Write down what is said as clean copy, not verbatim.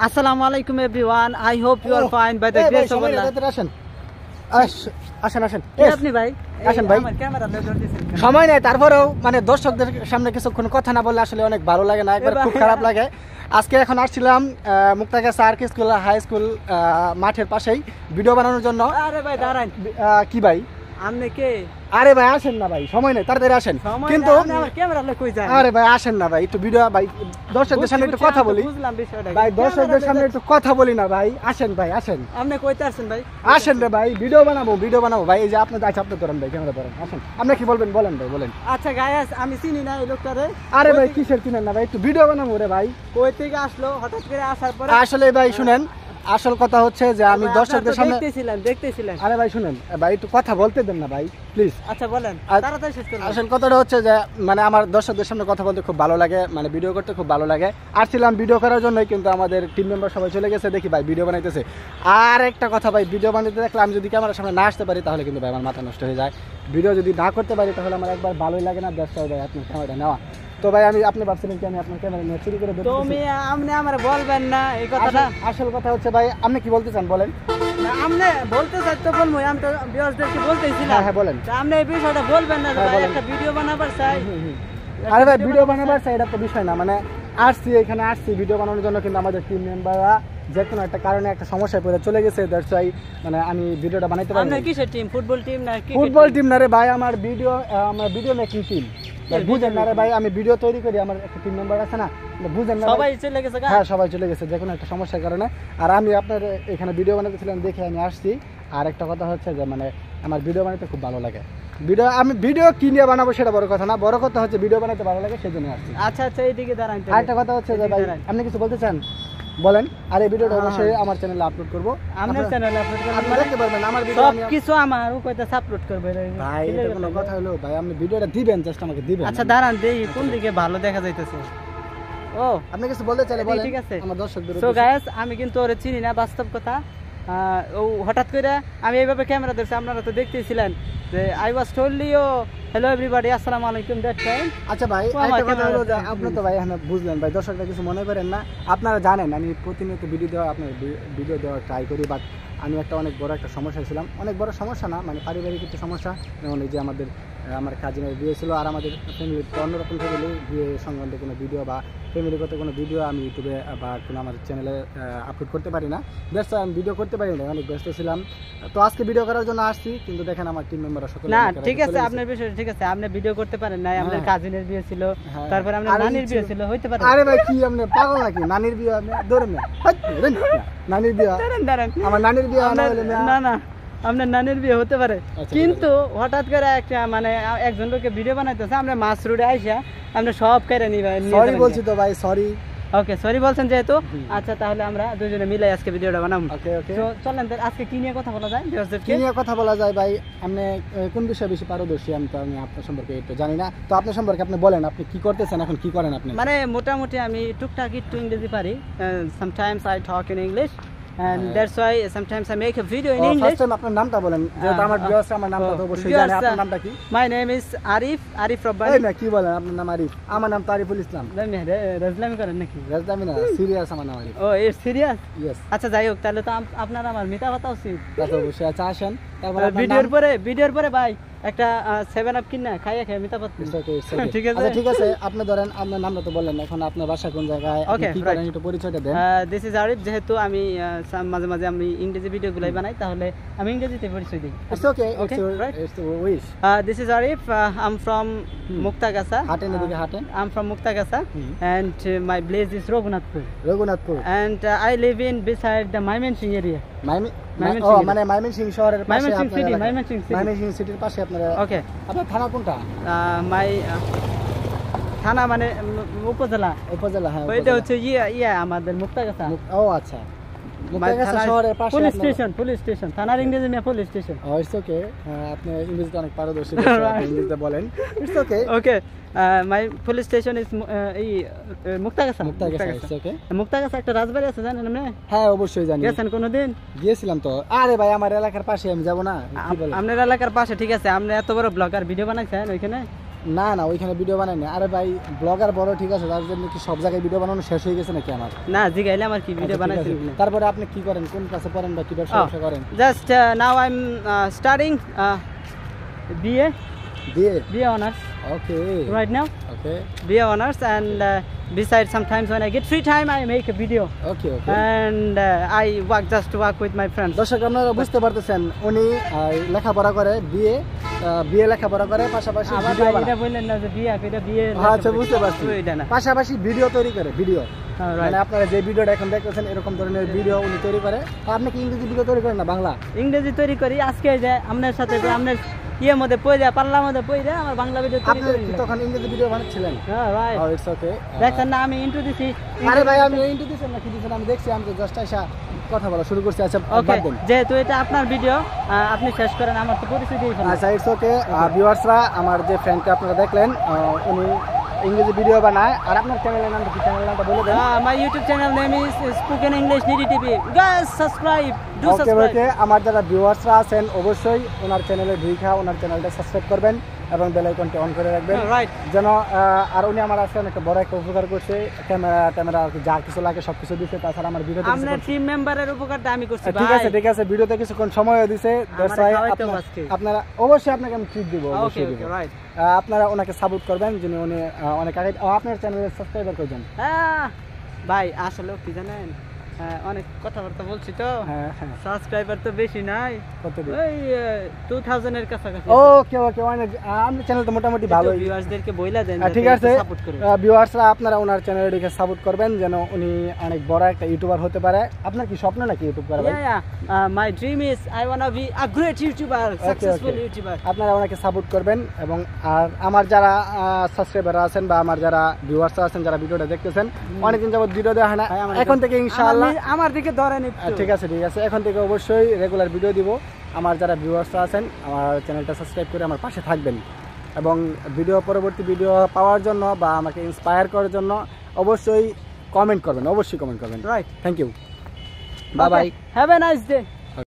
Assalamu alaikum everyone. I hope you are fine by the grace of Allah. আসেন আপনি ভাই আসেন ভাই, আমার ক্যামেরা ধরে দিয়েছেন সময় নেই, তারপরেও মানে দর্শকদের সামনে কিছুক্ষণ কথা না বললে আসলে অনেক ভালো লাগে না, একবার খুব খারাপ লাগে। আজকে এখন আসছিলাম মুক্তাগাছা আর কে স্কুল হাই স্কুল মাঠের পাশেই ভিডিও বানানোর জন্য। আরে ভাই দাঁড়ান, কি ভাই আপনি কে? আরে ভাই আসেন না ভাই, সময় নেই, তাড়াতাড়ি আসেন। কিন্তু আমার ক্যামেরা লয়ে কই যায়? আরে ভাই আসেন না ভাই, একটু ভিডিও ভাই দর্শকদের সামনে একটু কথা বলি। বুঝলাম বিষয়টা ভাই দর্শকদের সামনে একটু কথা বলি না ভাই, আসেন ভাই আসেন। আপনি কইতে আসছেন ভাই? আসেন রে ভাই, ভিডিও বানাবো ভাই। এই যে আপনি আপনি করেন ভাই, ক্যামেরা করেন, আসেন। আপনি কি বলবেন বলেন ভাই, বলেন। আচ্ছা গাইস, আমি চিনি না এই লোকটারে। আরে ভাই কিসের চিনেন না ভাই, একটু ভিডিও বানাবো রে ভাই। কই থেকে আসলো হঠাৎ করে আসার পরে? আসলে ভাই শুনেন, আসল কথা হচ্ছে যে আমি দর্শকদের সামনে দেখতেছিলেন। আরে ভাই শুনেন ভাই, একটু কথা বলতে দেন না ভাই প্লিজ। আচ্ছা বলেন, তাড়াতাড়ি শেষ করুন। আসল কথাটা হচ্ছে যে মানে আমার দর্শকদের সামনে কথা বলতে খুব ভালো লাগে, মানে ভিডিও করতে খুব ভালো লাগে। আসছিলাম ভিডিও করার জন্যই, কিন্তু আমাদের টিম মেম্বার সবাই চলে গেছে, দেখি ভাই ভিডিও বানাইতেছে। আর একটা কথা ভাই, ভিডিও বানাইতে দেখলে আমি যদি ক্যামেরার সামনে না আসতে পারি তাহলে কিন্তু ভাই আমার মাথা নষ্ট হয়ে যায়। ভিডিও যদি না করতে পারি তাহলে আমার একবার ভালোই লাগে না, ব্যস্ত ভাই আপনার ক্যামেরাটা নেওয়া। তো ভাই আপনি ভাবছিলেন কি আমি আপনার ক্যামেরা নিয়ে চুরি করে দেব? তুমি আপনি আমারে বলবেন না এই কথাটা? আসল কথা হচ্ছে ভাই, আপনি কি বলতে চান বলেন। আপনি বলতে চাই তো বলবো, আমি তো ভিউয়ার্সদেরকে বলতেছিলাম। হ্যাঁ বলেন। আপনি এই বিষয়টা বলবেন না ভাই, একটা ভিডিও বানাবার চাই। আরে ভাই ভিডিও বানাবার চাই, এটা তো বিষয় না, মানে এখানে আসছি ভিডিও বানানোর জন্য, কিন্তু আমাদের টিম মেম্বাররা যে কোনো একটা কারণে একটা সমস্যায় পড়ে চলে গেছে, দ্যাটস ওয়াই মানে আমি ভিডিওটা বানাইতে পারি। আপনার কিসের টিম? ফুটবল টিম না ক্রিকেট? ফুটবল টিম না রে ভাই, আমার ভিডিও মেকিং টিম। বুঝেন না রে ভাই, আমি ভিডিও তৈরি করি, আমার একটা টিম মেম্বার আছে না, বুঝেন না? সবাই চলে গেছে? হ্যাঁ সবাই চলে গেছে যে কোনো একটা সমস্যার কারণে। আর আমি আপনার এখানে ভিডিও বানাতেছিলাম দেখে আমি আসছি। আর একটা কথা হচ্ছে যে মানে আমার ভিডিও বানাতে খুব ভালো লাগে। আমি ভিডিও কি নিয়ে বানাবো সেটা বড় কথা না, বড় কথা হচ্ছে ভিডিও বানাতে ভালো লাগে, সেজন্য আসছি। আচ্ছা এইদিকে দাঁড়ান। আর একটা কথা হচ্ছে যে ভাই, আপনি কিছু বলতে চান বলেন। আর এই ভিডিওটা অবশ্যই আমার চ্যানেলে আপলোড করব। আপনার চ্যানেলে আপলোড করব, আপনি দেখতে পারবেন আমার ভিডিও। সব কিছু আমারও কইতে আপলোড করবে ভাই, এটা কোনো কথা হলো ভাই? আপনি ভিডিওটা দিবেন, জাস্ট আমাকে দিবেন। আচ্ছা দাঁড়ান, দেই কোন দিকে ভালো দেখা যাইতেছে। ও আপনি কিছু বলতে চাইলে বলেন। ঠিক আছে আমার দর্শকদের। সো গাইস, আমি কিন্তু ওরে চিনি না, বাস্তব কথা। ও হঠাৎ করে আমি এইভাবে ক্যামেরা ধরছি, আপনারা তো দেখতেছিলেন যে I was told you hello everybody, আসসালামু আলাইকুম, দ্যাট টাইম। আচ্ছা ভাই, একটা কথা হলো যে আপনি তো ভাই এখন বুঝলেন ভাই, দর্শকরা কিছু মনে করেন না। আপনারা জানেন আমি প্রতিনিয়ত ভিডিও দেওয়ার ট্রাই করি, বাট আমি অনেক বড় একটা সমস্যা ছিলাম। অনেক বড় সমস্যা না, মানে পারিবারিক একটা সমস্যা। যেমন এই যে আমার কাজিনের বিয়ে ছিল, আর আমাদের ফ্যামিলিতে অন্যরকম ফ্যামিলি বিয়ে সংক্রান্ত কোনো ভিডিও বা ফ্যামিলিগত কোনো ভিডিও আমি ইউটিউবে বা কোনো আমার চ্যানেলে আপলোড করতে পারি না। ব্যস্ত, আমি ভিডিও করতে পারি না, অনেক ব্যস্ত ছিলাম। তো আজকে ভিডিও করার জন্য আসছি, কিন্তু দেখেন আমার টিম মেম্বাররা সকলে না ঠিক আছে, আপনার বিষয় ঠিক আছে, আপনি ভিডিও করতে পারেন না। আপনার কাজিনের বিয়ে ছিল, তারপর আপনার নানির বিয়ে ছিল, হইতে পারে। আরে ভাই কি আপনি পাগল নাকি? নানির বিয়ে আপনি ধরেন না, নানির বিয়ে আমার নানির বিয়ে না আপনার নানির বিয়ে হতে পারে, কিন্তু হঠাৎ করে একটা মানে একজন লোকে ভিডিও বানাইতেছে, আমরা মাছ রোডে আইসা আমরা সব কেড়ে নিবেন। সরি বলছি তো ভাই, সরি। ওকে সরি বলছেন যেহেতু, আচ্ছা তাহলে আমরা দুজনে মিলে আজকে ভিডিওটা বানাবো। ওকে তো চলেন আজকে কি নিয়ে কথা বলা যায়? কি নিয়ে কথা বলা যায় ভাই? আপনি কোন বিষয়ে বেশি পারদর্শী? আমি আপনার সম্পর্কে একটু জানি না, তো আপনার সম্পর্কে আপনি বলেন, আপনি কি করতেছেন এখন, কি করেন আপনি? মানে মোটামুটি আমি টুকটাক একটু ইংরেজি পারি, sometimes I talk in English and that's why sometimes I make a video in English. First time আপনার নামটা বলেন, যেহেতু আমার ভিউয়ার্স আমার নামটা তো অবশ্যই জানে। আপনার নামটা কি? My name is Arif Rabbani। এই না কি বলেন, আপনার নাম আরিফ? আমার নাম তারিফুল ইসলাম। রাজলামি করেন নাকি? রাজলামি না, সিরিয়াস আমার নাম আরিফ। ও ইটস সিরিয়াস? ইয়েস। আচ্ছা যাই হোক, তাহলে তো আপনার আমার মিথ্যা কথা উচিত। তা তো অবশ্যই। আচ্ছা আসেন, তারপর ভিডিওর পরে ভাই একটা 7 আপ কিনা খাইয়া মিথ্যা কথা। ঠিক আছে ঠিক আছে, আপনি ধরেন আপনার নামটা তো বললেন, এখন আপনার বাসা কোন জায়গায়, আপনি কি করেন একটু পরিচয়টা দেন। This is Arif. যেহেতু আমি মাঝে মাঝে আমি ইংরেজি ভিডিওগুলাই বানাই, তাহলে আমি ইংরেজিতে পরিচয় দিই। It's okay, it's your wish. This is Arif. I'm from Muktagacha. হাটেন এদিকে হাটেন। I'm from Muktagacha and my place is Raghunathpur. And I live in beside the Mymensingh area. মানে ময়মনসিংহ শহরের পাশে, Mymensingh সিটির পাশে আপনার। ওকে, আপনার থানা কোনটা? থানা মানে উপজেলা। হ্যাঁ, ওইটা হচ্ছে আমাদের মুক্তাগাছা। ও আচ্ছা, মুক্তাগাছা শহরের পাশে পুলিশ স্টেশন। থানার ইংরেজি না পুলিশ স্টেশন। ইটস ওকে, আপনি ইংরেজিতে অনেক পারদর্শী, ইংরেজিতে বলেন। It's okay. Okay, my police station is Muktagachha. It's okay. Muktagachha একটা রাজবাড়ি আছে, জানেন আপনি? হ্যাঁ অবশ্যই জানি। গেছেন কোনোদিন? গিয়েছিলাম তো। আরে ভাই আমার এলাকার পাশে, আমি যাব না? আপনার এলাকার পাশে, ঠিক আছে। আপনি এত বড় ব্লগার, ভিডিও বানাইছেন ওইখানে? না না ওইখানে ভিডিও বানাই না। আরে ভাই ব্লগার বড় ঠিক আছে, তার জন্য কি সব জায়গায় ভিডিও বানানো শেষ হয়ে গেছে নাকি আমার? না জিগাইলে আমার কি ভিডিও বানাইছেন কিনা। তারপরে আপনি কি করেন, কোন ক্লাসে পড়েন বা কি ব্যবসা করেন? Just now I am studying BA honors. Okay. Right now. Okay. BA honors, and besides sometimes when I get free time I make a video. Okay. And I work with my friends. দর্শক আপনারা বুঝতে পারতেছেন উনি লেখাপড়া করে, BA লেখাপড়া করে, পাশাপাশি ভিডিও বানায়। এটা বললেন না যে বিএ আচ্ছা বুঝতে পারছি। পাশাপাশি ভিডিও তৈরি করে, ভিডিও মানে আপনারা যে ভিডিওটা এখন দেখতেছেন এরকম ধরনের ভিডিও উনি তৈরি করে। আপনি কি ইংরেজি ভিডিও তৈরি করেন না বাংলা? ইংরেজি তৈরি করি। আজকে যে আপনার সাথে আপনার ইয়ের মধ্যে পড়ে পাল্লার মধ্যে পড়ে আমার বাংলা ভিডিও তৈরি করি। আপনি তখন ইংরেজি ভিডিও বানাচ্ছিলেন? হ্যাঁ রাইট। O it's okay. দেখেন না আমি ইন্ট্রো দিছি। আরে ভাই আমি ইন্ট্রো দিছেন না কি দিছেন আমি দেখছি, আমি তো জাস্ট আইসা কথা বলা শুরু করছি। আচ্ছা বাদ দেন, যেহেতু এটা আপনার ভিডিও আপনি শেষ করেন, আমার তো পরিচয় দিয়ে ফেলেন। আচ্ছা ইটস ওকে। ভিউয়ার্সরা আমার যে ফ্রেন্ডকে আপনারা দেখলেন উনি ইংরেজি ভিডিও বানায়। আর আপনার চ্যানেলের নামটা কি, চ্যানেলের নামটা বলে দেন। My YouTube channel name is spoken English needy TV. Guys subscribe, do subscribe. Okay আমার যারা ভিউয়ার্সরা আছেন অবশ্যই ওনার চ্যানেলে ঢুইখা ওনার চ্যানেলটা সাবস্ক্রাইব করবেন এবং বেল আইকনটি অন করে রাখবেন যেন আর উনি আমার আজকে অনেক বড় একটা উপকার করছে। ক্যামেরা আর যা কিছু লাগে সবকিছু দিতে, তাছাড়া আমার ভিডিওতে আপনার টিম মেম্বারের উপকারটা আমি করছি ভাই। ঠিক আছে ভিডিওতে কিছুক্ষণ সময়ও দিছে। আপনারা অবশ্যই আপনাকে আমি ট্রিট দিব, অবশ্যই দিব। আপনারা ওনাকে সাপোর্ট করবেন যিনি উনি অনেক আগে আপনার চ্যানেলে সাবস্ক্রাইবার করবেন। হ্যাঁ ভাই আসলে কি জানেন, অনেক কথাবার্তা বলছি তো, সাবস্ক্রাইবার তো বেশি নাই, ওই 2000 এর কাছাকাছি। ওকে অনেক আপনার চ্যানেল তো মোটামুটি ভালোই। ভিউয়ার্সদেরকে বইলা দেন ঠিক আছে ভিউয়ার্সরা আপনারা ওনার চ্যানেলে দেখে সাপোর্ট করবেন যেন উনি অনেক বড় একটা ইউটিউবার হতে পারে। আপনার কি স্বপ্ন নাকি ইউটিউব করা? My dream is I want to be a great YouTuber, successful YouTuber. আপনারা ওনাকে সাপোর্ট করবেন এবং আর আমার যারা সাবস্ক্রাইবার আছেন বা আমার যারা ভিউয়ার্স আছেন যারা ভিডিওটা দেখতেছেন, অনেকদিন যাবত ভিডিও দেওয়া হয় না, এখন থেকে ইনশাআল্লাহ আমার দিকে ধরেন একটু। ঠিক আছে এখন থেকে অবশ্যই রেগুলার ভিডিও দিব। আমার যারা ভিউয়ার্স আছেন আমার চ্যানেলটা সাবস্ক্রাইব করে আমার পাশে থাকবেন এবং পরবর্তী ভিডিও পাওয়ার জন্য বা আমাকে ইন্সপায়ার করার জন্য অবশ্যই কমেন্ট করবেন, right. Thank you, bye bye, have a nice day.